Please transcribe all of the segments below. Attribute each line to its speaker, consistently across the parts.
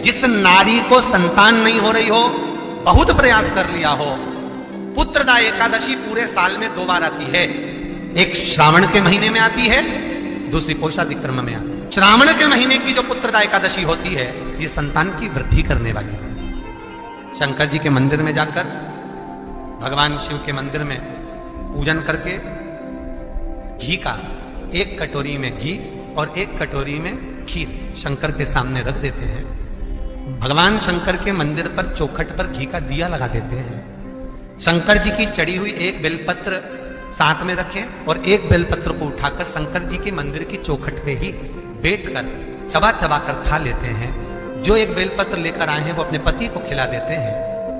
Speaker 1: जिस नारी को संतान नहीं हो रही हो, बहुत प्रयास कर लिया हो, पुत्रदा एकादशी पूरे साल में 2 बार आती है। एक श्रावण के महीने में आती है, दूसरी पोषादिक्रम में आती है। श्रावण के महीने की जो पुत्रदा एकादशी होती है, ये संतान की वृद्धि करने वाली होती है। शंकर जी के मंदिर में जाकर, भगवान शिव के मंदिर में पूजन करके घी का 1 कटोरी में घी और 1 कटोरी में खीर शंकर के सामने रख देते हैं। भगवान शंकर के मंदिर पर चौखट पर घी का दिया लगा देते हैं। शंकर जी की चढ़ी हुई 1 बेलपत्र साथ में रखें और 1 बेलपत्र को उठाकर शंकर जी के मंदिर की चौखट पे ही बैठकर चबा चबा कर खा लेते हैं। जो 1 बेलपत्र लेकर आए हैं वो अपने पति को खिला देते हैं।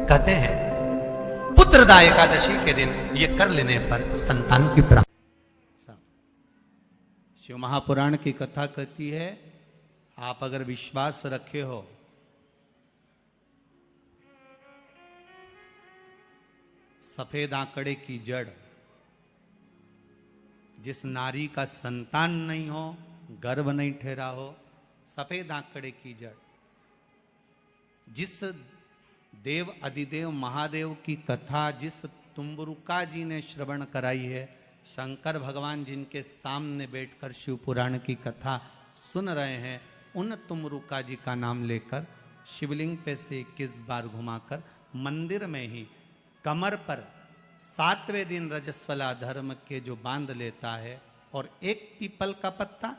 Speaker 1: कहते हैं पुत्रदा एकादशी के दिन ये कर लेने पर संतान की प्राप्ति। शिव महापुराण की कथा कहती है, आप अगर विश्वास रखे हो, सफेद आंकड़े की जड़, जिस नारी का संतान नहीं हो, गर्भ नहीं ठहरा हो, सफेद आंकड़े की जड़, जिस देव अधिदेव महादेव की कथा जिस तुम्बरुका जी ने श्रवण कराई है, शंकर भगवान जिनके सामने बैठकर शिव पुराण की कथा सुन रहे हैं, उन तुमरुका जी का नाम लेकर शिवलिंग पे से 21 बार घुमाकर मंदिर में ही कमर पर 7वें दिन रजस्वला धर्म के जो बांध लेता है और 1 पीपल का पत्ता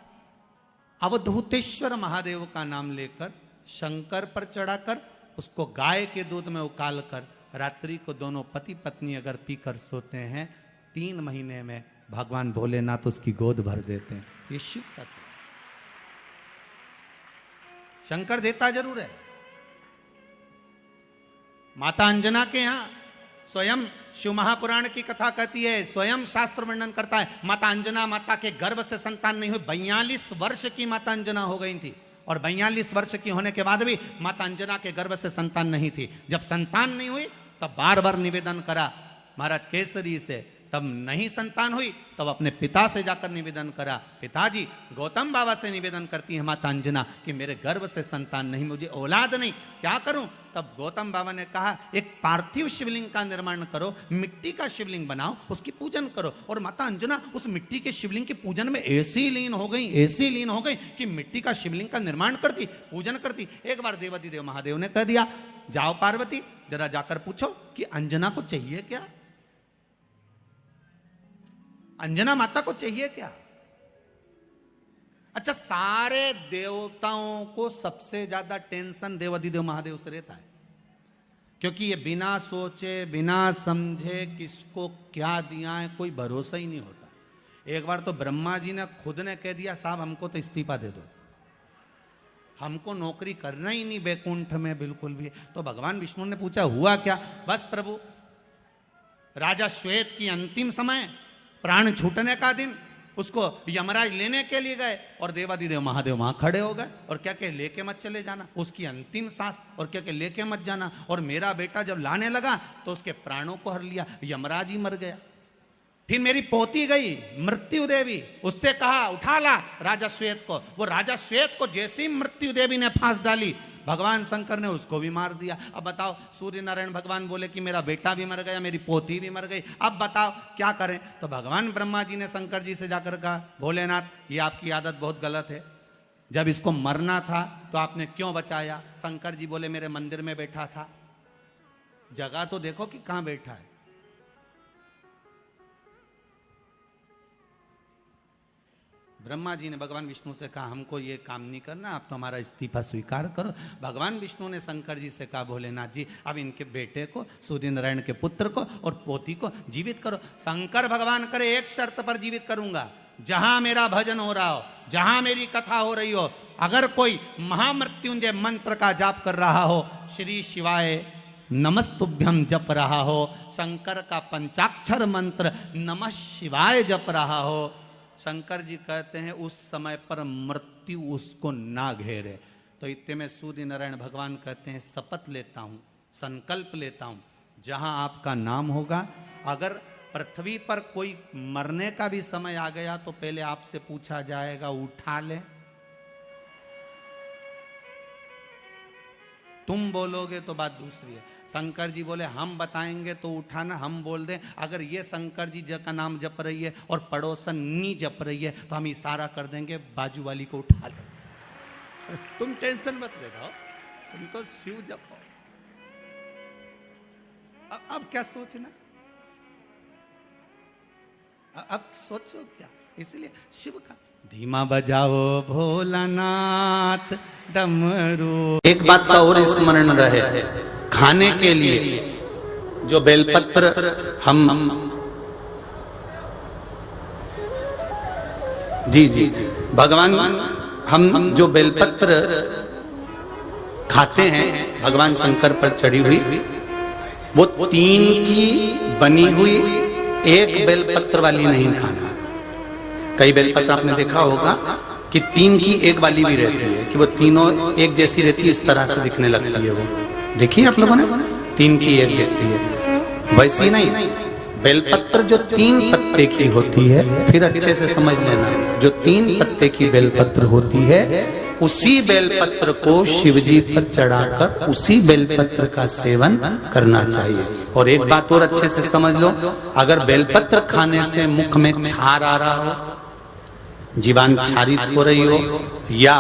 Speaker 1: अवधूतेश्वर महादेव का नाम लेकर शंकर पर चढ़ाकर उसको गाय के दूध में उकाल कर रात्रि को दोनों पति पत्नी अगर पीकर सोते हैं, 3 महीने में भगवान भोलेनाथ उसकी गोद भर देते हैं। ये शिव तत्व। शंकर देता जरूर है। माता अंजना के यहां स्वयं शिव महापुराण की कथा कहती है, स्वयं शास्त्र वर्णन करता है, माता अंजना माता के गर्भ से संतान नहीं हुई। 42 वर्ष की माता अंजना हो गई थी और 42 वर्ष की होने के बाद भी माता अंजना के गर्भ से संतान नहीं थी। जब संतान नहीं हुई तब बार बार निवेदन करा महाराज केसरी से, तब नहीं संतान हुई तब अपने पिता से जाकर निवेदन करा, पिताजी गौतम बाबा से निवेदन करती है माता अंजना कि मेरे गर्भ से संतान नहीं, मुझे औलाद नहीं, क्या करूं? तब गौतम बाबा ने कहा एक पार्थिव शिवलिंग का निर्माण करो, मिट्टी का शिवलिंग बनाओ, उसकी पूजन करो। और माता अंजना उस मिट्टी के शिवलिंग के पूजन में ऐसी लीन हो गई कि मिट्टी का शिवलिंग का निर्माण करती, पूजन करती। एक बार देवाधिदेव महादेव ने कह दिया, जाओ पार्वती जरा जाकर पूछो कि अंजना को चाहिए क्या, अंजना माता को चाहिए क्या। अच्छा, सारे देवताओं को सबसे ज्यादा टेंशन देवाधिदेव महादेव से रहता है, क्योंकि ये बिना सोचे बिना समझे किसको क्या दिया है कोई भरोसा ही नहीं होता। एक बार तो ब्रह्मा जी ने खुद ने कह दिया, साहब हमको तो इस्तीफा दे दो, हमको नौकरी करना ही नहीं बैकुंठ में बिल्कुल भी। तो भगवान विष्णु ने पूछा हुआ क्या? बस प्रभु, राजा श्वेत की अंतिम समय, प्राण छूटने का दिन, उसको यमराज लेने के लिए गए और देवाधिदेव महादेव वहां खड़े हो गए और क्या के लेके मत चले जाना, उसकी अंतिम सांस, और क्या के लेके मत जाना। और मेरा बेटा जब लाने लगा तो उसके प्राणों को हर लिया, यमराज ही मर गया। फिर मेरी पोती गई मृत्यु देवी, उससे कहा उठा ला राजा श्वेत को। वो राजा श्वेत को जैसी मृत्यु देवी ने फांस डाली, भगवान शंकर ने उसको भी मार दिया। अब बताओ, सूर्य नारायण भगवान बोले कि मेरा बेटा भी मर गया, मेरी पोती भी मर गई, अब बताओ क्या करें। तो भगवान ब्रह्मा जी ने शंकर जी से जाकर कहा, भोलेनाथ ये आपकी आदत बहुत गलत है, जब इसको मरना था तो आपने क्यों बचाया? शंकर जी बोले मेरे मंदिर में बैठा था, जगह तो देखो कि कहां बैठा है। ब्रह्मा जी ने भगवान विष्णु से कहा हमको ये काम नहीं करना, आप तो हमारा इस्तीफा स्वीकार करो। भगवान विष्णु ने शंकर जी से कहा भोलेनाथ जी अब इनके बेटे को, सूर्य नारायण के पुत्र को और पोती को जीवित करो। शंकर भगवान करे एक शर्त पर जीवित करूंगा, जहां मेरा भजन हो रहा हो, जहां मेरी कथा हो रही हो, अगर कोई महामृत्युंजय मंत्र का जाप कर रहा हो, श्री शिवाय नमस्तुभ्यम जप रहा हो, शंकर का पंचाक्षर मंत्र नमः शिवाय जप रहा हो, शंकर जी कहते हैं उस समय पर मृत्यु उसको ना घेरे। तो इतने में सूर्य नारायण भगवान कहते हैं शपथ लेता हूं, संकल्प लेता हूं, जहां आपका नाम होगा, अगर पृथ्वी पर कोई मरने का भी समय आ गया तो पहले आपसे पूछा जाएगा उठा ले। तुम बोलोगे तो बात दूसरी है। शंकर जी बोले हम बताएंगे तो उठाना, हम बोल दें। अगर ये शंकर जी का नाम जप रही है और पड़ोसन नी जप रही है तो हम इशारा कर देंगे बाजू वाली को उठा लो। तुम टेंशन मत लेना, तुम तो शिव जपो। अब क्या सोचना, अब सोचो क्या। इसलिए शिव का धीमा बजाओ भोलानाथ डमरू। एक बात का और स्मरण रहे, खाने के लिए जो बेलपत्र हम जी जी भगवान हम जो बेलपत्र खाते हैं भगवान शंकर पर चढ़ी हुई, वो 3 की बनी हुई, एक बेलपत्र वाली नहीं खाना। कई बेलपत्र आपने देखा होगा कि 3 की एक वाली भी रहती है, कि वो तीनों एक जैसी रहती है, इस तरह से दिखने लगती है। वो देखिए आप लोगों ने, 3 की एक दिखती है। वैसी नहीं, बेलपत्र जो 3 पत्ते की होती है, फिर अच्छे से समझ लेना, जो 3 पत्ते की बेलपत्र होती है, उसी बेलपत्र को शिवजी पर चढ़ाकर उसी बेलपत्र का सेवन करना चाहिए। और एक बात और अच्छे से समझ लो, अगर बेलपत्र खाने से मुख में छार आ रहा हो, जीवान क्षारित हो रही हो, या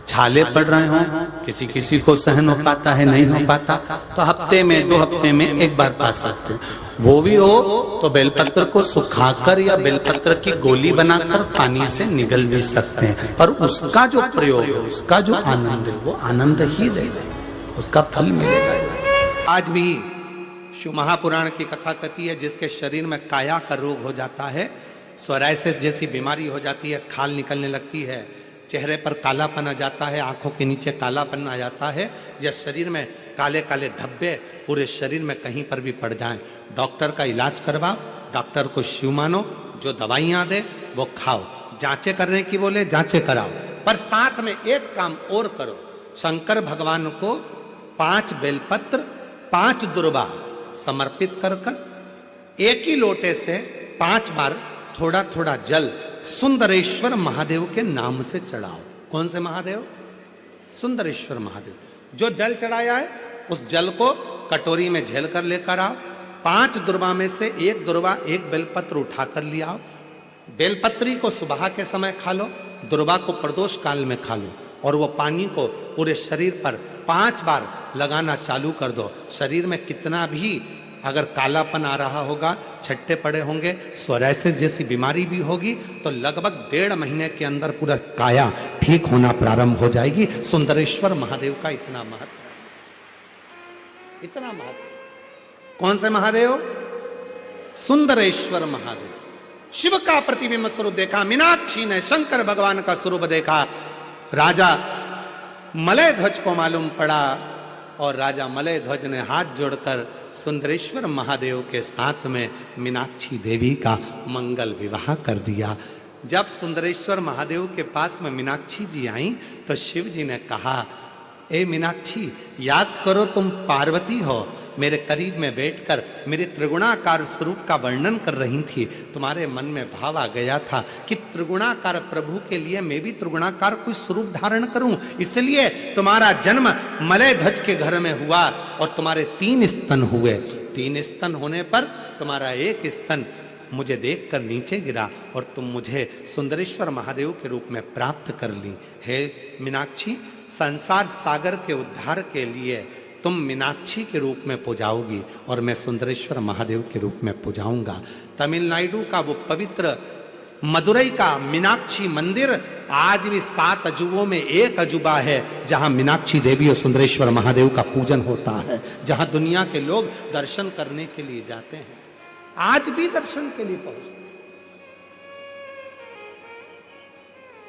Speaker 1: छाले पड़ रहे हो, किसी किसी को सहन हो पाता है, नहीं हो पाता, तो हफ्ते में 2 हफ्ते में एक बार पा सकते हो। वो भी हो तो बेलपत्र को सुखाकर या बेलपत्र की गोली बनाकर पानी से निगल भी सकते हैं। पर उसका जो प्रयोग है, उसका जो आनंद है, वो आनंद ही देगा, उसका फल मिलेगा। आज भी शिव महापुराण की कथा कथी है, जिसके शरीर में काया का रोग हो जाता है, सोरायसिस जैसी बीमारी हो जाती है, खाल निकलने लगती है, चेहरे पर कालापन आ जाता है, आंखों के नीचे कालापन आ जाता है, या शरीर में काले काले धब्बे पूरे शरीर में कहीं पर भी पड़ जाएं, डॉक्टर का इलाज करवाओ, डॉक्टर को शिव मानो, जो दवाइयां दे वो खाओ, जांचें करने की बोले जांचें कराओ, पर साथ में एक काम और करो, शंकर भगवान को 5 बेलपत्र 5 दुर्वा समर्पित कर कर एक ही लोटे से 5 बार थोड़ा थोड़ा जल सुंदरेश्वर महादेव के नाम से चढ़ाओ। कौन से महादेव? सुंदरेश्वर महादेव। जो जल चढ़ाया है उस जल को कटोरी में झेल कर लेकर आओ, 5 दुर्वा में से 1 दुर्वा 1 बेलपत्र उठाकर ले आओ। बेलपत्री को सुबह के समय खा लो, दुर्वा को प्रदोष काल में खा लो, और वो पानी को पूरे शरीर पर 5 बार लगाना चालू कर दो। शरीर में कितना भी अगर कालापन आ रहा होगा, छट्टे पड़े होंगे, सोरायसिस जैसी बीमारी भी होगी, तो लगभग 1.5 महीने के अंदर पूरा काया ठीक होना प्रारंभ हो जाएगी। सुंदरेश्वर महादेव का इतना महत्व, इतना महत्व। कौन से महादेव? सुंदरेश्वर महादेव। शिव का प्रतिबिंब स्वरूप देखा मीनाक्षी ने, शंकर भगवान का स्वरूप देखा। राजा मलय ध्वज को मालूम पड़ा, और राजा मलय ध्वज ने हाथ जोड़कर सुंदरेश्वर महादेव के साथ में मीनाक्षी देवी का मंगल विवाह कर दिया। जब सुंदरेश्वर महादेव के पास में मीनाक्षी जी आई तो शिव जी ने कहा, ए मीनाक्षी, याद करो तुम पार्वती हो, मेरे करीब में बैठकर मेरे त्रिगुणाकार स्वरूप का वर्णन कर रही थी। तुम्हारे मन में भाव आ गया था कि त्रिगुणाकार प्रभु के लिए मैं भी त्रिगुणाकार कोई स्वरूप धारण करूं, इसलिए तुम्हारा जन्म मलय ध्वज के घर में हुआ और तुम्हारे 3 स्तन हुए। 3 स्तन होने पर तुम्हारा 1 स्तन मुझे देखकर नीचे गिरा और तुम मुझे सुंदरेश्वर महादेव के रूप में प्राप्त कर ली। हे मीनाक्षी, संसार सागर के उद्धार के लिए तुम मीनाक्षी के रूप में पूजाओगी और मैं सुंदरेश्वर महादेव के रूप में पूजाऊंगा। तमिलनाडु का वो पवित्र मदुरई का मीनाक्षी मंदिर आज भी 7 अजूबों में एक अजूबा है, जहां मीनाक्षी देवी और सुंदरेश्वर महादेव का पूजन होता है, जहां दुनिया के लोग दर्शन करने के लिए जाते हैं, आज भी दर्शन के लिए पहुंचते।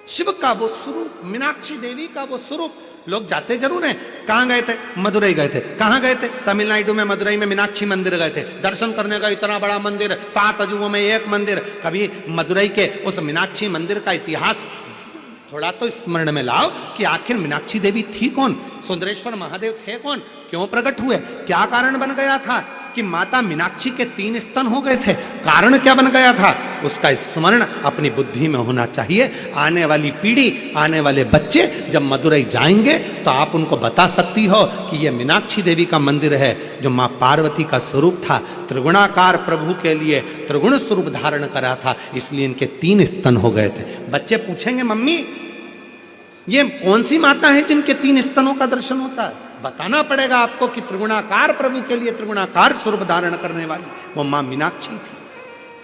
Speaker 1: शिव का वो स्वरूप, मीनाक्षी देवी का वो स्वरूप, लोग जाते जरूर हैं। कहां गए थे? मदुरई गए थे। कहां गए थे? तमिलनाडु में मदुरई में मीनाक्षी मंदिर गए थे दर्शन करने का। इतना बड़ा मंदिर, 7 अजूबों में एक मंदिर। कभी मदुरई के उस मीनाक्षी मंदिर का इतिहास थोड़ा तो स्मरण में लाओ कि आखिर मीनाक्षी देवी थी कौन, सुंदरेश्वर महादेव थे कौन, क्यों प्रकट हुए, क्या कारण बन गया था कि माता मीनाक्षी के 3 स्तन हो गए थे, कारण क्या बन गया था, उसका स्मरण अपनी बुद्धि में होना चाहिए। आने वाली पीढ़ी, आने वाले बच्चे जब मदुरई जाएंगे तो आप उनको बता सकती हो कि यह मीनाक्षी देवी का मंदिर है जो मां पार्वती का स्वरूप था, त्रिगुणाकार प्रभु के लिए त्रिगुण स्वरूप धारण करा था, इसलिए इनके 3 स्तन हो गए थे। बच्चे पूछेंगे मम्मी ये कौन सी माता है जिनके 3 स्तनों का दर्शन होता है, बताना पड़ेगा आपको कि त्रिगुणाकार प्रभु के लिए त्रिगुणाकार स्वरूप धारण करने वाली वो मां मीनाक्षी थी,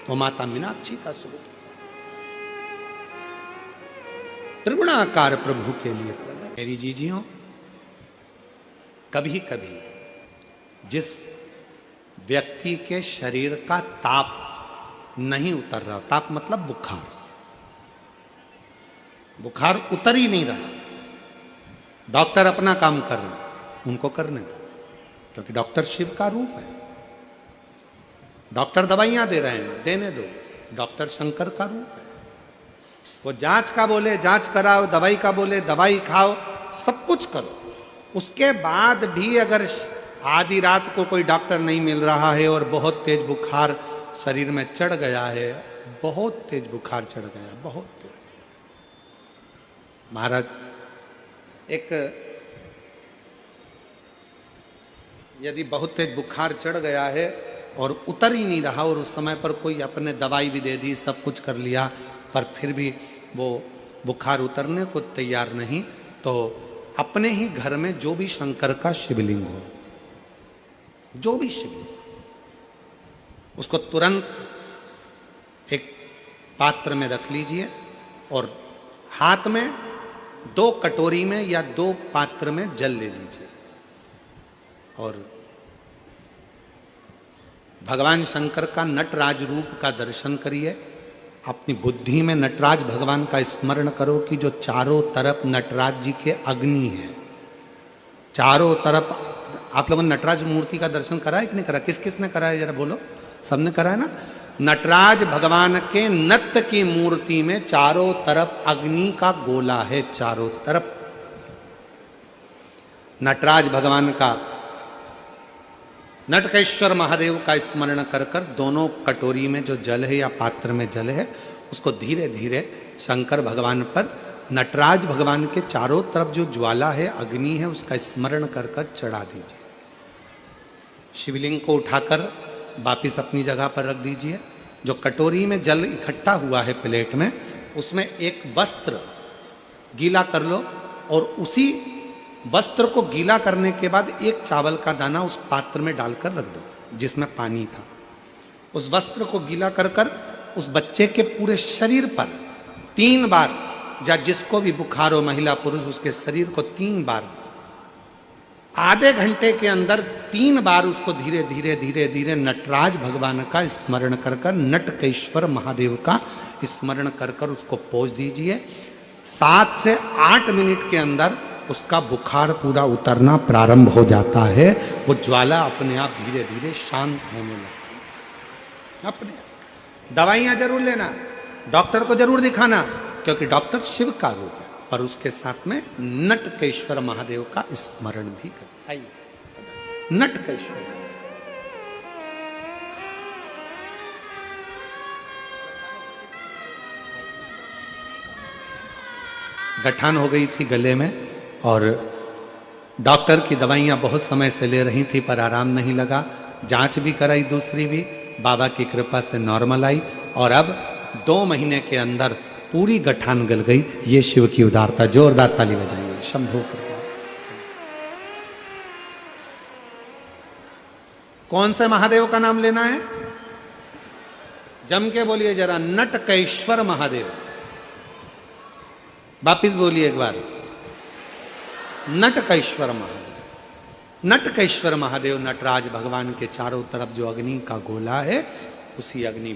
Speaker 1: वो माता मीनाक्षी का स्वरूप था। त्रिगुणाकार प्रभु के लिए। मेरी जीजियों, कभी कभी जिस व्यक्ति के शरीर का ताप नहीं उतर रहा, ताप मतलब बुखार, बुखार उतर ही नहीं रहा, डॉक्टर अपना काम कर रहे हैं, उनको करने दो, क्योंकि डॉक्टर शिव का रूप है। डॉक्टर दवाइयां दे रहे हैं, देने दो, डॉक्टर शंकर का रूप है। वो जांच का बोले जांच कराओ, दवाई का बोले दवाई खाओ, सब कुछ करो। उसके बाद भी अगर आधी रात को कोई डॉक्टर नहीं मिल रहा है और बहुत तेज बुखार शरीर में चढ़ गया है, बहुत तेज बुखार चढ़ गया, बहुत तेज। महाराज, एक यदि बहुत तेज बुखार चढ़ गया है और उतर ही नहीं रहा और उस समय पर कोई अपने दवाई भी दे दी, सब कुछ कर लिया, पर फिर भी वो बुखार उतरने को तैयार नहीं, तो अपने ही घर में जो भी शंकर का शिवलिंग हो, जो भी शिवलिंग, उसको तुरंत एक पात्र में रख लीजिए और हाथ में 2 कटोरी में या 2 पात्र में जल ले लीजिए और भगवान शंकर का नटराज रूप का दर्शन करिए। अपनी बुद्धि में नटराज भगवान का स्मरण करो कि जो चारों तरफ नटराज जी के अग्नि है, चारों तरफ। आप लोगों ने नटराज मूर्ति का दर्शन करा है कि नहीं करा? किस किस ने करा है जरा बोलो? सबने करा है ना? नटराज भगवान के नत्य की मूर्ति में चारों तरफ अग्नि का गोला है, चारों तरफ। नटराज भगवान का, नटकेश्वर महादेव का स्मरण कर कर दोनों कटोरी में जो जल है या पात्र में जल है, उसको धीरे धीरे शंकर भगवान पर, नटराज भगवान के चारों तरफ जो ज्वाला है, अग्नि है, उसका स्मरण कर कर चढ़ा दीजिए। शिवलिंग को उठाकर वापिस अपनी जगह पर रख दीजिए। जो कटोरी में जल इकट्ठा हुआ है प्लेट में, उसमें एक वस्त्र गीला कर लो और उसी वस्त्र को गीला करने के बाद एक चावल का दाना उस पात्र में डालकर रख दो जिसमें पानी था। उस वस्त्र को गीला कर कर उस बच्चे के पूरे शरीर पर 3 बार, या जिसको भी बुखार हो, महिला पुरुष, उसके शरीर को 3 बार, आधे घंटे के अंदर 3 बार उसको धीरे धीरे धीरे धीरे नटराज भगवान का स्मरण कर कर, नटकेश्वर महादेव का स्मरण कर कर उसको पोंछ दीजिए। 7 से 8 मिनट के अंदर उसका बुखार पूरा उतरना प्रारंभ हो जाता है। वो ज्वाला अपने आप धीरे धीरे शांत होने लगती है। अपने दवाइयां जरूर लेना, डॉक्टर को जरूर दिखाना, क्योंकि डॉक्टर शिव का रूप है, पर उसके साथ में नटकेश्वर महादेव का स्मरण भी कर। आइए, नटकेश्वर गठान हो गई थी गले में और डॉक्टर की दवाइयां बहुत समय से ले रही थी पर आराम नहीं लगा। जांच भी कराई, दूसरी भी, बाबा की कृपा से नॉर्मल आई और अब 2 महीने के अंदर पूरी गठान गल गई। ये शिव की उदारता। जोरदार ताली बजाइए। शंभो कृपा। कौन से महादेव का नाम लेना है? जम के बोलिए जरा, नटकेश्वर महादेव। वापिस बोलिए एक बार, नटकेश्वर महादेव। नटकेश्वर महादेव नटराज भगवान के चारों तरफ जो अग्नि का गोला है, उसी अग्नि